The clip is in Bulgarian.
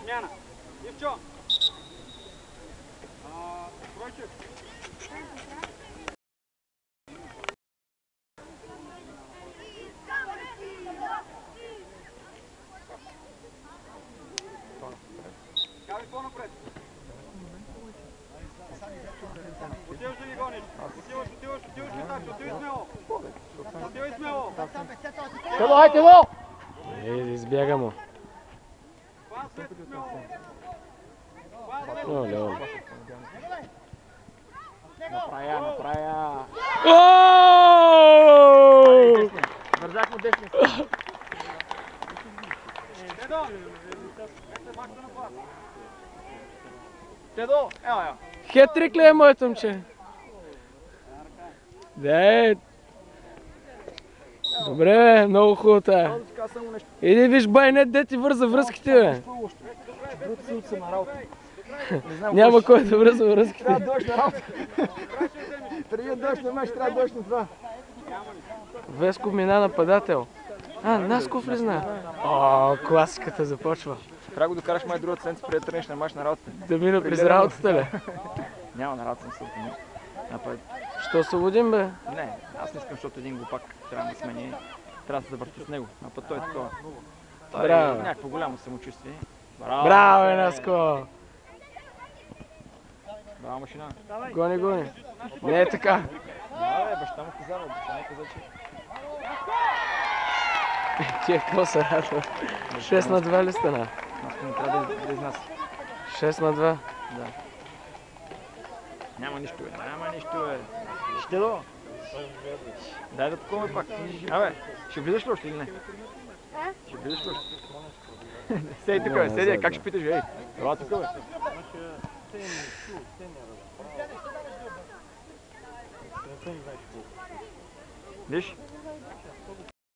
Смяна. Ивчо. Кройчев. Кави по-напред. Отиваш да ги гониш. Отиваш и так. Отивай смело. Отивай смело. Тело, ай, тело! Избяга му. Оле. Направя. Вързах му десния. Тедо, ева. Хетрик ли е моето момче? Да. Добре, бе, много хубаво тая. Иди виж байнет, де ти върза връзките, бе. Няма кой да връзва връзките. Трябва дойш на работа. Преди дойш на меч, трябва дойш на това. Веско мина нападател. Насков ли знае? О, класиката започва. Трябва да го докараш май другата седмица, преди да тръгнеш на мач на работата. Да мина през работата ли? Няма на работа съм се напад. Що освободим, бе? Не, аз не искам, защото един глупак трябва да смени. Трябва да се завърти с него. А път той е такова. Той е някакво голямо самочувствие. Браво, бе, Наско! Браво, машина. Гони. Не е така. Баща му казава, че... Тия какво се радва? 6-2 ли стана? Наско не трябва да изнася. 6-2? Да. Няма нищо, бе. Ще до. Дай да такова пак. Абе, ще влизаш ли още или не? Ще влизаш ли още? Седи тук, бе, седи, как ще питаш, ей? Това тук, бе. Виж?